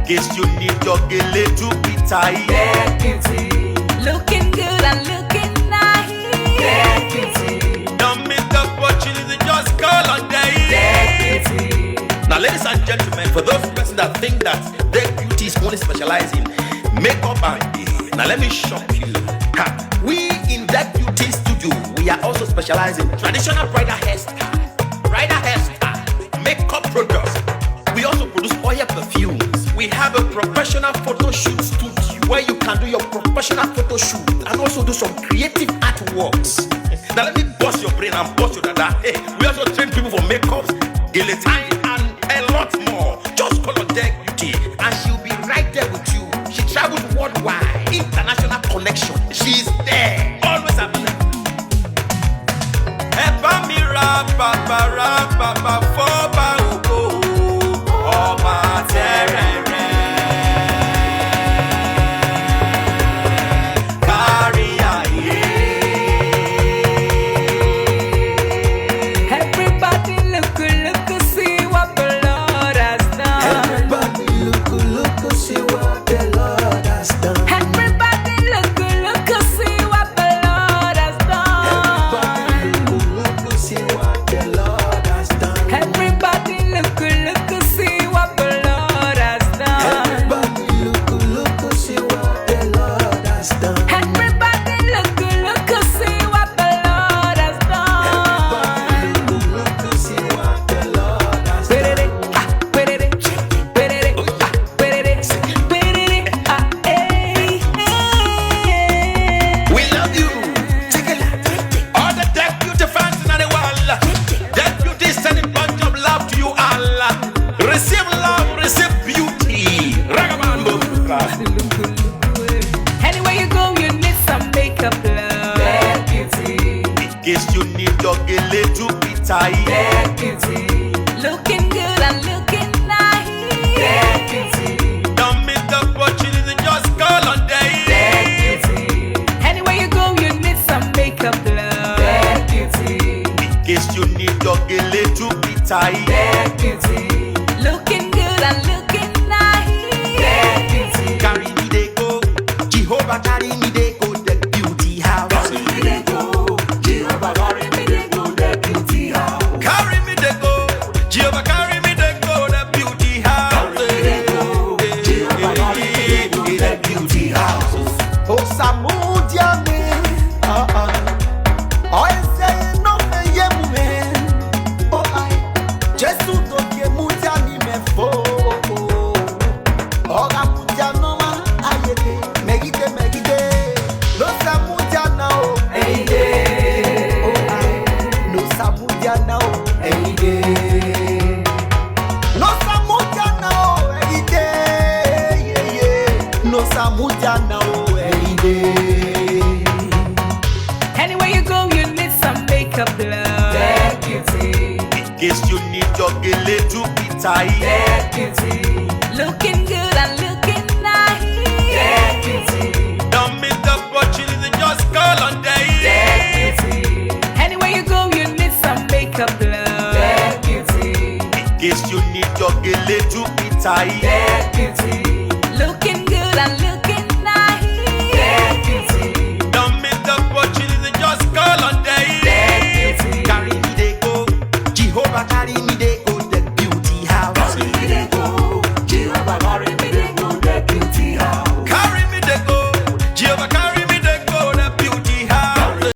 case you need your Gele to be tight. Deputy, looking good and looking nice. Deputy, Don't miss the opportunity, just call on day. deputy, Now, ladies and gentlemen, for those persons that think that their beauties only specialize in makeup and hair, now let me shock you. We in that beauty studio, we are also specializing in traditional bridal hairstyle, makeup products. We also produce oil perfumes. We have a professional photo shoot studio where you can do your professional photo shoot and also do some creative artworks. Now let me bust your brain and bust your dada. Hey, we also train people for makeups, Gele time, and a lot more. Just call on Deck Beauty and she'll be right there with you. She travels worldwide, international connection. She's there, always available. Ever me rap, papa, for ba Ọba tẹrẹrẹ, kárí ayé. everybody look, see what the Lord has done. Everybody look, see what the Lord has done. Everybody look, see what the Lord has done. Everybody look, see what the Lord has done. Everybody look, see what the Lord has done. Everybody look, see what the Lord has done. Everybody look, see what the Lord has done. Look, see what the Lord has done. We love you. All the Deck Beauty fans in the world. Deck Beauty is sending bunch of love to you all. Receive love, receive beauty. Ragabambo. Anywhere you go, you need some makeup, love. Deputy, In case you need your Gele to be tight. deputy, looking good and looking nice. Deputy, Don't miss the opportunity, just call on day. deputy, anywhere you go, you need some makeup, love. Deputy, In case you need your Gele to be tight. deputy, looking good and looking nice. Deputy, Carry me they go, Jehovah carry me they go, the beauty house. Carry me they go, Jehovah carry me they go, the beauty house. Carry me they go, Jehovah carry me they go, the beauty house. Carry me they go, Jehovah carry me they go, the beauty house. Oh, Samudia me, oh, say no me ye me, oh I, Jesu do ye mutia ni me fo, oh mutia no ma ayete, megide, no Samudia na o, oh I, no Samudia na o, no Samudia na o, no Samudia na o. anywhere you go, you need some makeup, love. Deputy, In case you need your Gele to be tight. deputy, looking good and looking nice. Deputy, Don't miss the opportunity, just call on day. deputy, anywhere you go, you need some makeup, love. Deputy, In case you need your Gele to be tight. deputy,